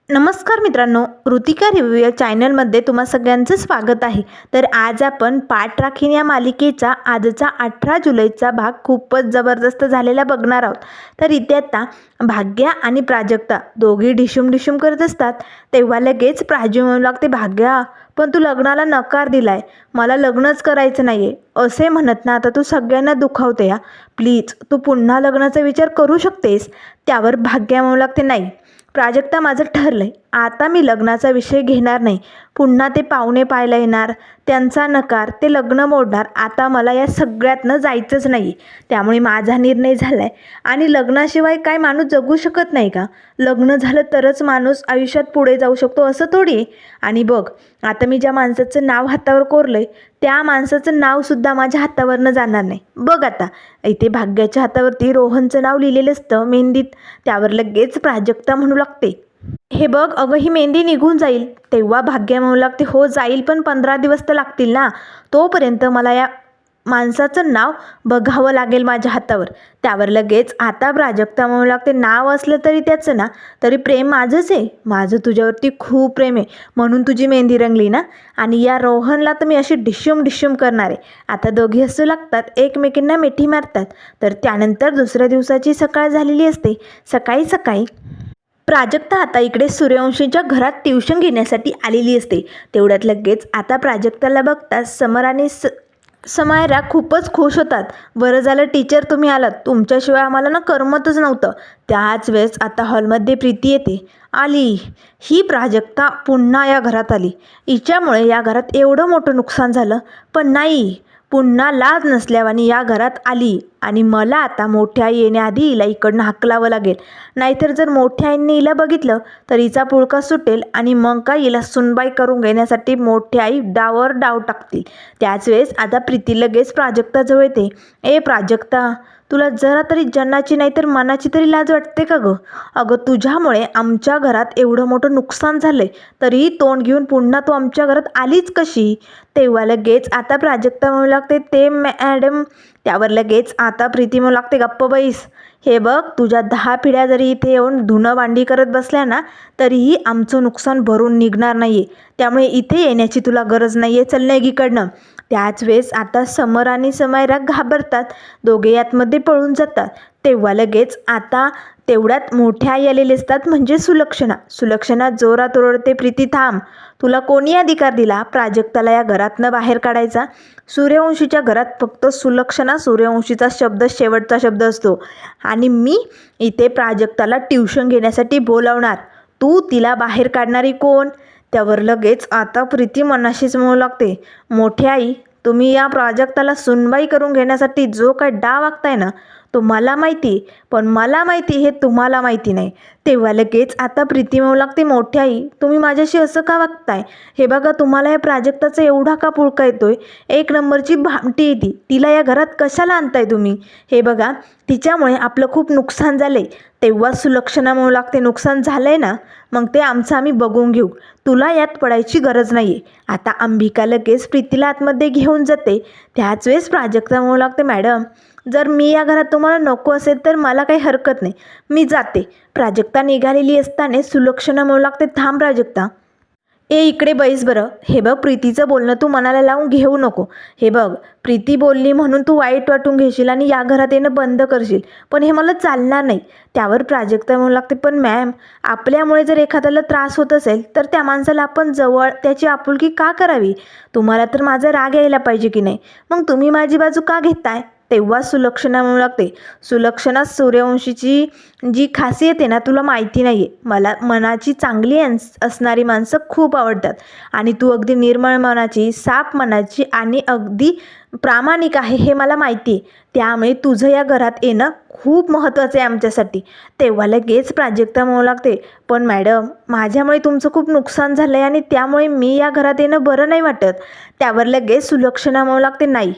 नमस्कार मित्रांनो, ऋतिका रिव्ह्यू या चॅनलमध्ये तुम्हा सगळ्यांचं स्वागत आहे. तर आज आपण पाठ राखीन या मालिकेचा आजचा 18 जुलैचा भाग खूपच जबरदस्त झालेला बघणार आहोत. तर इथे आता भाग्या आणि प्राजक्ता दोघी डिशूम करत असतात. तेव्हा लगेच प्राजू म्हणू लागते, भाग्या पण तू लग्नाला नकार दिलाय, मला लग्नच करायचं नाही आहे असे म्हणत ना आता तू सगळ्यांना दुखावते. या प्लीज तू पुन्हा लग्नाचा विचार करू शकतेस. त्यावर भाग्या म्हणू लागते, नाही प्राजक्ता माझं ठरलंय, आता मी लग्नाचा विषय घेणार नाही. पुन्हा ते पाहुणे पाहायला येणार, त्यांचा नकार, ते लग्न मोडणार. आता मला या सगळ्यातनं जायचंच नाही. त्यामुळे माझा निर्णय झाला आहे. आणि लग्नाशिवाय काय माणूस जगू शकत नाही का? लग्न झालं तरच माणूस आयुष्यात पुढे जाऊ शकतो असं थोडी आहे. आणि बघ आता मी ज्या माणसाचं नाव हातावर कोरलं आहे त्या माणसाचं नावसुद्धा माझ्या हातावरनं जाणार नाही. बघ आता इथे भाग्याच्या हातावरती रोहनचं नाव लिहिलेलं असतं मेहंदीत. त्यावर लगेच प्राजक्ता म्हणू लागते, हे बघ अगं ही मेहंदी निघून जाईल. तेव्हा भाग्या म्हणू लागते, हो जाईल पण 15 दिवस तर लागतील ना. तोपर्यंत मला या माणसाचं नाव बघावं लागेल माझ्या हातावर. त्यावर लगेच आता प्राजक्ता म्हणू लागते, नाव असलं तरी त्याचं ना, तरी प्रेम माझंच आहे. माझं तुझ्यावरती खूप प्रेम आहे म्हणून तुझी मेहंदी रंगली ना. आणि या रोहनला तर मी अशी डिशूम करणार आहे. आता दोघी हसू लागतात, एकमेकींना मिठी मारतात. तर त्यानंतर दुसऱ्या दिवसाची सकाळ झालेली असते. सकाळी सकाळी प्राजक्ता आता इकडे सूर्यवंशीच्या घरात ट्युशन घेण्यासाठी आलेली असते. तेवढ्यात लगेच आता प्राजक्ताला बघताच समर आणि समायरा खूपच खुश होतात. बरं झालं टीचर तुम्ही आलात, तुमच्याशिवाय आम्हाला ना करमतच नव्हतं. त्याच वेळेस आता हॉलमध्ये प्रीती येते. आली ही प्राजक्ता पुन्हा या घरात आली. हिच्यामुळे या घरात एवढं मोठं नुकसान झालं, पण नाही, पुन्हा लाज नसल्यावानी या घरात आली. आणि मला आता मोठ्या आई येण्याआधी हिला इकडनं हाकलावं लागेल. नाहीतर जर मोठ्या आईंनी हिला बघितलं तर हिचा पुळका सुटेल आणि मग काय हिला सुनबाई करून घेण्यासाठी मोठ्या आई डावावर डाव टाकतील. त्याच वेळेस आता प्रीती लगेच प्राजक्ताजवळ येते. ए प्राजक्ता, तुला जरा तरी जन्नाची नाही तर मनाची तरी लाज वाटते का गं? अगं तुझ्यामुळे आमच्या घरात एवढं मोठं नुकसान झालंय, तरीही तोंड घेऊन पुन्हा तू आमच्या घरात आलीच कशी? तेव्हा लगेच आता प्राजक्ता म्हणू लागते, ते मॅडम. त्यावर लगेच आता प्रीती म्हणू लागते, गप्प बैस. हे बघ तुझ्या 10 पिढ्या जरी इथे येऊन धुणं भांडी करत बसल्या ना, तरीही आमचं नुकसान भरून निघणार नाही आहे. त्यामुळे इथे येण्याची तुला गरज नाही आहे, चल निघीकडनं. त्याच वेळेस आता समर आणि समायरा घाबरतात. दोघे आतमध्ये पळून जातात. तेव्हा लगेच आता तेवढ्यात मोठ्या आई आलेले असतात, म्हणजे सुलक्षणा जोरात ओरडते, प्रीती थांब. तुला कोणी अधिकार दिला प्राजक्ताला या घरातनं बाहेर काढायचा? सूर्यवंशीच्या घरात फक्त सुलक्षणा सूर्यवंशीचा शब्द शेवटचा शब्द असतो. आणि मी इथे प्राजक्ताला ट्युशन घेण्यासाठी बोलावणार. तू तिला बाहेर काढणारी कोण? त्यावर लगेच आता प्रीती मनाशीच म्हणू लागते, मोठ्या आई तुम्ही या प्राजक्ताला सुनबाई करून घेण्यासाठी जो काय डाव आखताय ना, तो मला माहिती, पण मला माहिती हे तुम्हाला माहिती नाही. तेव्हा लगेच आता प्रीती म्हणू लागते, मोठ्या आई तुम्ही माझ्याशी असं का वागताय? हे बघा तुम्हाला या प्राजक्ताचा एवढा का पुळका येतोय? एक नंबरची भामटी आहे ती, तिला या घरात कशाला आणताय तुम्ही? हे बघा तिच्यामुळे आपलं खूप नुकसान झालंय. तेव्हा सुलक्षणा म्हणू लागते, नुकसान झालंय ना, मग ते आमचं आम्ही बघून घेऊ, तुला यात पडायची गरज नाही आहे. आता अंबिका लगेच प्रीतीला आतमध्ये घेऊन जाते. त्याच वेळेस प्राजक्ता म्हणू लागते, मॅडम जर मी या घरात तुम्हाला नको असेल तर मला काही हरकत नाही, मी जाते. प्राजक्ता निघालेली असताना सुलक्षणा म्हणू लागते, थांब प्राजक्ता, ए इकडे बैस बरं. हे बघ प्रीतीचं बोलणं तू मनाला लावून घेऊ नको. हे बघ प्रीती बोलली म्हणून तू वाईट वाटून घेशील आणि या घरात येणं बंद करशील, पण हे मला चालणार नाही. त्यावर प्राजक्ता म्हणू लागते, पण मॅम आपल्यामुळे जर एखाद्याला त्रास होत असेल तर त्या माणसाला आपण जवळ त्याची आपुलकी का करावी? तुम्हाला तर माझा राग यायला पाहिजे की नाही, मग तुम्ही माझी बाजू का घेताय? तेव्हा सुलक्षणा म्हणू लागते, सुलक्षणा सूर्यवंशीची जी खासियत आहे ना तुला माहिती नाही आहे. मला मनाची चांगली असणारी माणसं खूप आवडतात आणि तू अगदी निर्मळ मनाची, साफ मनाची आणि अगदी प्रामाणिक आहे हे मला माहिती आहे. त्यामुळे तुझं या घरात येणं खूप महत्त्वाचं आहे आमच्यासाठी. तेव्हा लगेच प्राजक्ता म्हणू लागते, पण मॅडम माझ्यामुळे तुमचं खूप नुकसान झालं आहे आणि त्यामुळे मी या घरात येणं बरं नाही वाटत. त्यावर लगेच सुलक्षणा म्हणू लागते, नाही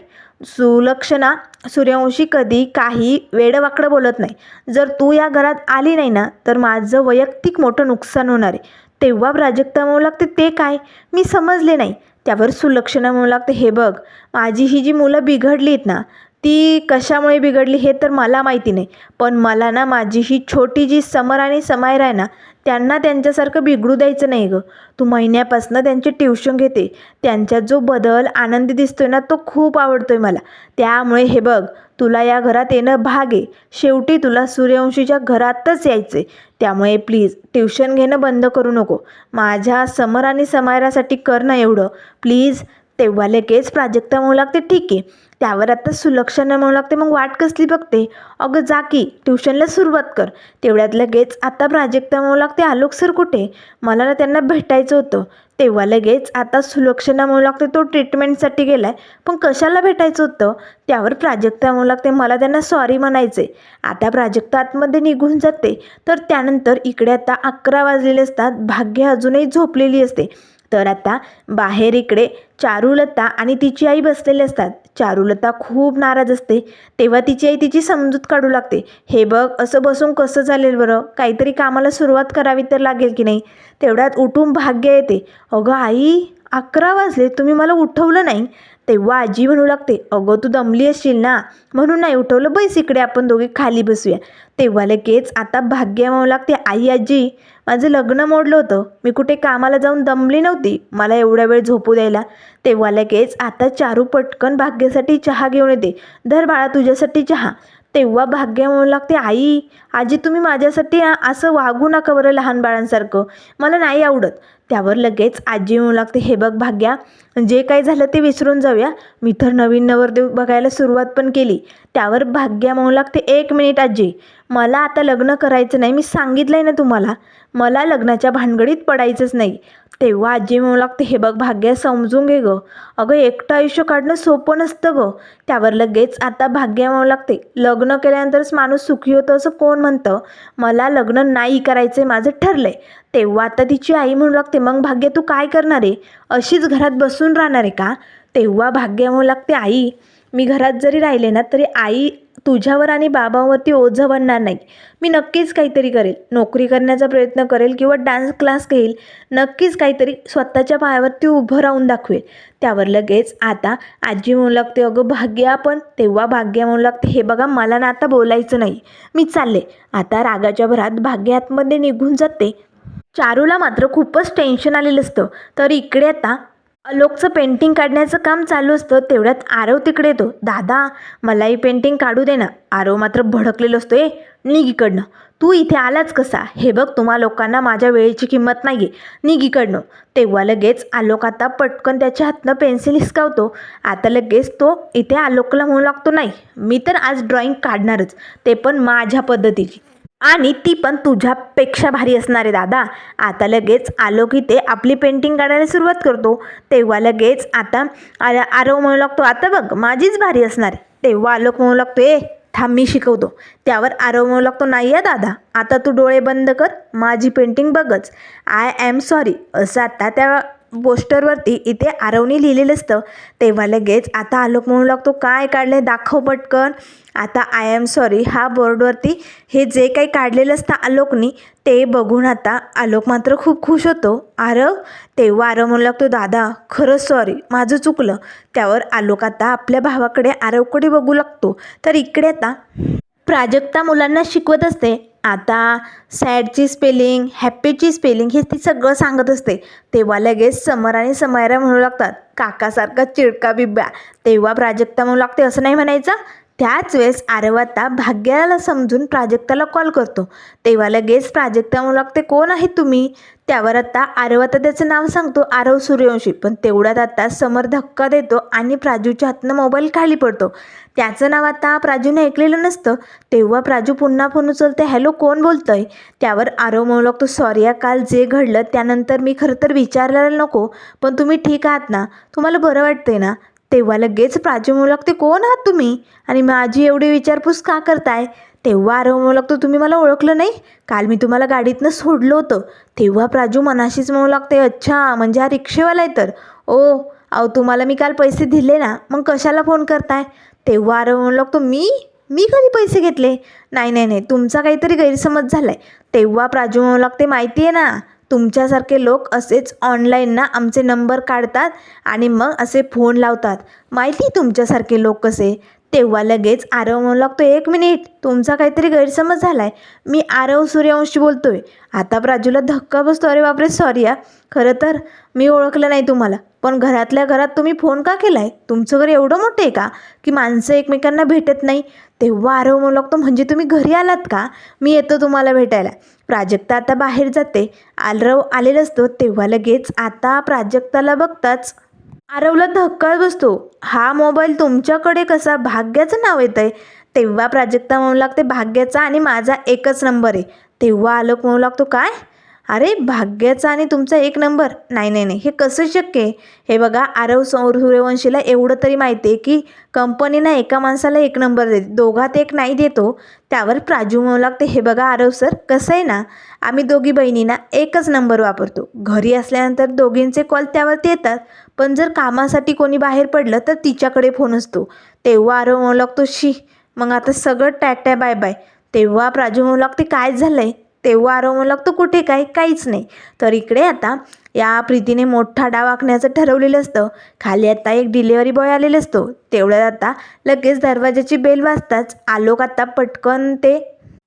सुलक्षणा सूर्यवंशी कधी काही वेडवाकडं बोलत नाही. जर तू या घरात आली नाही ना तर माझं वैयक्तिक मोठं नुकसान होणार आहे. तेव्हा प्राजक्ता म्हणू लागते, ते काय? मी समजले नाही. त्यावर सुलक्षणा म्हणू लागते, हे बघ माझी ही जी मुलं बिघडली आहेत ना, ती कशामुळे बिघडली हे तर मला माहिती नाही, पण मला ना माझी ही छोटी जी समर आणि समायरा आहे ना त्यांना त्यांच्यासारखं बिघडू द्यायचं नाही गं. तू महिन्यापासून त्यांची ट्युशन घेते, त्यांच्यात जो बदल आनंदी दिसतोय ना तो खूप आवडतोय मला. त्यामुळे हे बघ, तुला या घरात येणं भाग आहे. शेवटी तुला सूर्यवंशीच्या घरातच यायचं आहे. त्यामुळे प्लीज ट्युशन घेणं बंद करू नको. माझ्या समर आणि समायरासाठी कर ना एवढं प्लीज. तेव्हा लगेच प्राजक्ता म्हणू लागते, ठीक आहे. त्यावर आता सुलक्षणा म्हणू लागते, मग वाट कसली बघते, अगं जा की ट्युशनला सुरुवात कर. तेवढ्यात लगेच आता प्राजक्ता म्हणू लागते, आलोक सर कुठे, मला ना त्यांना भेटायचं होतं. तेव्हा लगेच आता सुलक्षणा म्हणू लागते, तो ट्रीटमेंटसाठी गेलाय, पण कशाला भेटायचं होतं. त्यावर प्राजक्ता म्हणू लागते, मला त्यांना सॉरी म्हणायचे. आता प्राजक्ता आतमध्ये निघून जाते. तर त्यानंतर इकडे आता 11 वाजलेले असतात. भाग्य अजूनही झोपलेली असते. तर आता बाहेर इकडे चारुलता आणि तिची आई बसलेले असतात. चारुलता खूप नाराज असते. तेव्हा तिची आई तिची समजूत काढू लागते, हे बघ असं बसून कसं चालेल बरं, काहीतरी कामाला सुरुवात करावी तर लागेल की नाही. तेवढ्यात उठून भाग्य येते, अगं आई 11 वाजले, तुम्ही मला उठवलं नाही. तेव्हा आजी म्हणू लागते, अगं तू दमली असशील ना म्हणून नाही उठवलं, बैस इकडे आपण दोघे खाली बसूया. तेव्हा लगेच आता भाग्य म्हणू लागते, आई आजी माझं लग्न मोडलं होतं, मी कुठे कामाला जाऊन दमली नव्हती मला एवढा वेळ झोपू द्यायला. तेव्हा लगेच आता चारू पटकन भाग्यासाठी चहा घेऊन येते, धर बाळा तुझ्यासाठी चहा. तेव्हा भाग्य म्हणू लागते, आई आजी तुम्ही माझ्यासाठी असं वागू नका बरं लहान बाळांसारखं, मला नाही आवडत. त्यावर लगेच आजी म्हणू लागते, हे बघ भाग्या, जे काही झालं ते विसरून जाऊया, मी तर नवीन नवरदेव बघायला सुरुवात पण केली. त्यावर भाग्या म्हणू लागते, 1 मिनिट आजी, मला आता लग्न करायचं नाही, मी सांगितलं आहे ना तुम्हाला, मला लग्नाच्या भानगडीत पडायचंच नाही. तेव्हा आजी म्हणू लागते, हे बघ भाग्या समजून घे गं, अगं एकटं आयुष्य काढणं सोपं नसतं गं. त्यावर लगेच आता भाग्या म्हणू लागते, लग्न केल्यानंतरच माणूस सुखी होतं असं कोण म्हणतं, मला लग्न नाही करायचं आहे, माझं ठरलं आहे. तेव्हा आता तिची आई म्हणू लागते, मग भाग्य तू काय करणार आहे, अशीच घरात बसून राहणार आहे का. तेव्हा भाग्य म्हणू लागते, आई मी घरात जरी राहिले ना तरी आई तुझ्यावर आणि बाबावरती ओझं बनणार नाही. मी नक्कीच काहीतरी करेल, नोकरी करण्याचा प्रयत्न करेल किंवा डान्स क्लास घेईल, नक्कीच काहीतरी स्वतःच्या पायावरती उभं राहून दाखवेल. त्यावर लगेच आता आजी म्हणू लागते, अगं भाग्या पण. तेव्हा भाग्या म्हणू लागते, हे बघा मला ना आता बोलायचं नाही, मी चालले. आता रागाच्या भरात भाग्य आतमध्ये निघून जाते. चारूला मात्र खूपच टेन्शन आलेलं असतं. तर इकडे आता आलोकचं पेंटिंग काढण्याचं काम चालू असतं. तेवढ्यात आरव तिकडे येतो, दादा मलाही पेंटिंग काढू दे ना. आरव मात्र भडकलेलं असतो, निघ इकडनं, तू इथे आलाच कसा, हे बघ तुम्हा लोकांना माझ्या वेळेची किंमत नाही आहे, निघ इकडनं. तेव्हा लगेच आलोक आता पटकन त्याच्या हातनं पेन्सिल हिसकावतो. आता लगेच तो इथे आलोकला म्हणू लागतो, नाही मी तर आज ड्रॉइंग काढणारच, ते पण माझ्या पद्धतीची, आणि ती पण तुझ्यापेक्षा भारी असणार आहे दादा. आता लगेच आलोक इथे आपली पेंटिंग काढायला सुरुवात करतो. तेव्हा लगेच आता आरव म्हणू लागतो, आता बघ माझीच भारी असणार आहे. तेव्हा आलोक म्हणू लागतो, थांब मी शिकवतो. त्यावर आरव म्हणू लागतो, नाही आहे दादा, आता तू डोळे बंद कर, माझी पेंटिंग बघच, आय ॲम सॉरी असं आता त्या पोस्टरवरती इथे आरवने लिहिलेलं असतं. तेव्हा लगेच आता आलोक म्हणू लागतो, काय काढलं दाखव पटकन. आता आय ॲम सॉरी हा बोर्डवरती हे जे काही काढलेलं असतं आलोकनी ते बघून आता आलोक मात्र खूप खुश होतो. आरव. तेव्हा आरव म्हणू लागतो, दादा खरंच सॉरी माझं चुकलं. त्यावर आलोक आता आपल्या भावाकडे आरवकडे बघू लागतो. तर इकडे आता प्राजक्ता मुलांना शिकवत असते. आता सॅडची स्पेलिंग, हॅप्पीची स्पेलिंग हे ती सगळं सांगत असते. तेव्हा लगेच समर आणि समायरा म्हणू लागतात, काकासारखा चिडका बिब्या. तेव्हा प्राजक्ता म्हणू लागते, असं नाही म्हणायचं. त्याच वेळेस आरव आता भाग्याला समजून प्राजक्ताला कॉल करतो. तेव्हा लगेच प्राजक्ता म्हणू लागते, कोण आहे तुम्ही. त्यावर आता आरव आता त्याचं नाव सांगतो, आरव सूर्यवंशी. पण तेवढ्यात आता समर धक्का देतो आणि प्राजूच्या हातनं मोबाईल खाली पडतो. त्याचं नाव आता प्राजूने ऐकलेलं नसतं. तेव्हा प्राजू पुन्हा फोन उचलते, हॅलो कोण बोलतंय. त्यावर आरव म्हणू लागतो, सॉरी काल जे घडलं त्यानंतर मी खरं तर विचारायला नको, पण तुम्ही ठीक आहात ना, तुम्हाला बरं वाटतंय ना. तेव्हा लगेच प्राजू म्हणू लागते, कोण आहात तुम्ही आणि माझी एवढी विचारपूस का करताय. तेव्हा आरव म्हणू लागतो, तुम्ही मला ओळखलं नाही, काल मी तुम्हाला गाडीतनं सोडलं होतं. तेव्हा प्राजू मनाशीच म्हणू लागते, अच्छा म्हणजे हा रिक्षेवाला आहे तर. अहो तुम्हाला मी काल पैसे दिले ना, मग कशाला फोन करताय. तेव्हा आरव म्हणू लागतो, मी कधी पैसे घेतले. नाही तुमचा काहीतरी गैरसमज झाला आहे. तेव्हा प्राजू म्हणू लागते, माहिती आहे ना, तुमच्यासारखे लोक असेच ऑनलाईन ना आमचे नंबर काढतात आणि मग असे फोन लावतात, माहिती तुमच्यासारखे लोक कसे. तेव्हा लगेच आरव म्हणू लागतो, 1 मिनिट, तुमचा काहीतरी गैरसमज झाला आहे, मी आरव सूर्यवंशी बोलतोय. आता प्राजूला धक्का बसतो, अरे बापरे सॉरी हा, खरं तर मी ओळखलं नाही तुम्हाला, पण घरातल्या घरात तुम्ही फोन का केला आहे? तुमचं घर एवढं मोठं आहे का की माणसं एकमेकांना भेटत नाही? तेव्हा आरव म्हणू लागतो, म्हणजे तुम्ही घरी आलात का? मी येतो तुम्हाला भेटायला. प्राजक्ता आता बाहेर जाते. आरव आलेला असतो तेव्हा लगेच आता प्राजक्ताला बघताच आरवला धक्का बसतो, हा मोबाईल तुमच्याकडे कसा? भाग्याचं नाव येतं आहे. तेव्हा प्राजक्ता म्हणू लागते, भाग्याचा आणि माझा एकच नंबर आहे. तेव्हा आलोक म्हणू लागतो, काय? अरे भाग्याचा आणि तुमचा एक नंबर? नाही नाही नाही, हे कसं शक्य आहे? हे बघा, आरव सूर्यवंशीला एवढं तरी माहिती आहे की कंपनीनं एका माणसाला एक नंबर देते, दोघात एक नाही देतो. त्यावर प्राजू म्हणू लागते, हे बघा आरव सर, कसं आहे ना, आम्ही दोघी बहिणींना एकच नंबर वापरतो. घरी असल्यानंतर दोघींचे कॉल त्यावरती येतात, पण जर कामासाठी कोणी बाहेर पडलं तर तिच्याकडे फोन असतो. तेव्हा आरव म्हणू लागतो, शी, मग आता सगळं टॅटॅ बाय बाय. तेव्हा प्राजू म्हणू लागते, काय झालं आहे? तेव्हा आरव म्हणू लागतो, कुठे काय, काहीच नाही. तर इकडे आता या प्रीतीने मोठा डाव आखण्याचं ठरवलेलं असतं. खाली आता एक डिलेवरी बॉय आलेला असतो. तेवढ्यात आता लगेच दरवाजाची बेल वाजताच आलोक आता पटकन ते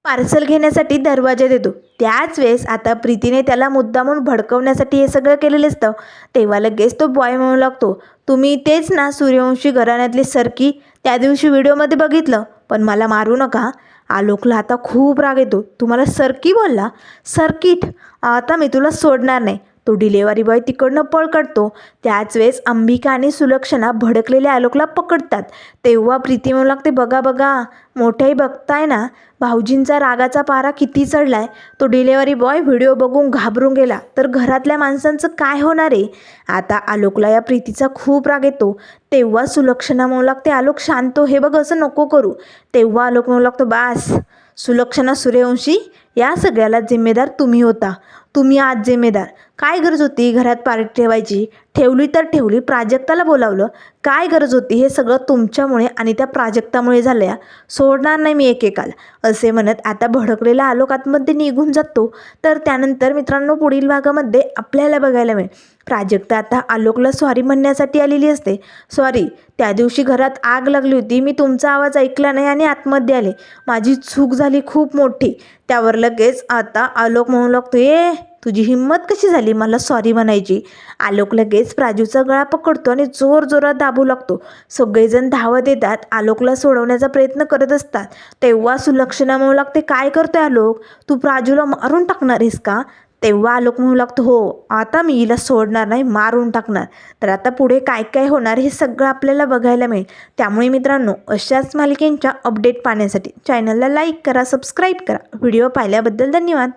पार्सल घेण्यासाठी दरवाजा देतो. त्याच वेळेस आता प्रीतीने त्याला मुद्दामून भडकवण्यासाठी हे सगळं केलेलं असतं. तेव्हा लगेच तो बॉय म्हणू लागतो, तुम्ही तेच ना सूर्यवंशी घराण्यातली सरकी? त्या दिवशी व्हिडिओमध्ये बघितलं, पण मला मारू नका. आलोकला आता खूप राग येतो, तुम्हाला सरकी बोलला? सर्किट? आता मी तुला सोडणार नाही. तो डिलेवरी बॉय तिकडनं पळ काढतो. त्याच वेळेस अंबिका आणि सुलक्षणा भडकलेल्या आलोकला पकडतात. तेव्हा प्रीती म्हणू लागते, बघा बघा, मोठ्याही बघताय ना, भाऊजींचा रागाचा पारा किती चढलाय. तो डिलेवरी बॉय व्हिडिओ बघून घाबरून गेला तर घरातल्या माणसांचं काय होणार आहे? आता आलोकला या प्रीतीचा खूप राग येतो. तेव्हा सुलक्षणा म्हणू लागते, आलोक शांत हो, हे बघ असं नको करू. तेव्हा आलोक म्हणू लागतो, बास सुलक्षणा सूर्यवंशी, या सगळ्याला जिम्मेदार तुम्ही होता, तुम्ही आज जिम्मेदार. काय गरज होती घरात पार्टी ठेवायची? ठेवली तर ठेवली, प्राजक्ताला बोलावलं, काय गरज होती? हे सगळं तुमच्यामुळे आणि त्या प्राजक्तामुळे झालं या, सोडणार नाही मी एकेकाला. असे म्हणत आता भडकलेला आलोक आतमध्ये निघून जातो. तर त्यानंतर मित्रांनो पुढील भागामध्ये आपल्याला बघायला मिळेल प्राजक्ता आता आलोकला सॉरी म्हणण्यासाठी आलेली असते. सॉरी, त्या दिवशी घरात आग लागली होती, मी तुमचा आवाज ऐकला नाही आणि आतमध्ये आले, माझी चूक झाली खूप मोठी. त्यावर लगेच आता आलोक म्हणू लागतो, तुझी हिंमत कशी झाली मला सॉरी म्हणायची? आलोक लगेच प्राजूचा गळा पकडतो आणि जोर जोरात दाबू लागतो. सगळेजण धावत येतात, आलोकला सोडवण्याचा प्रयत्न करत असतात. तेव्हा सुलक्षणा म्हणू लागते, काय करतोय आलोक, तू प्राजूला मारून टाकणार आहेस का? तेव्हा आलोक म्हणू लागतो, हो, आता मी हिला सोडणार नाही, मारून टाकणार. तर आता पुढे काय काय होणार हे सगळं आपल्याला बघायला मिळेल. त्यामुळे मित्रांनो, अशाच मालिकेंच्या अपडेट पाहण्यासाठी चॅनलला लाईक करा, सबस्क्राईब करा. व्हिडिओ पाहिल्याबद्दल धन्यवाद.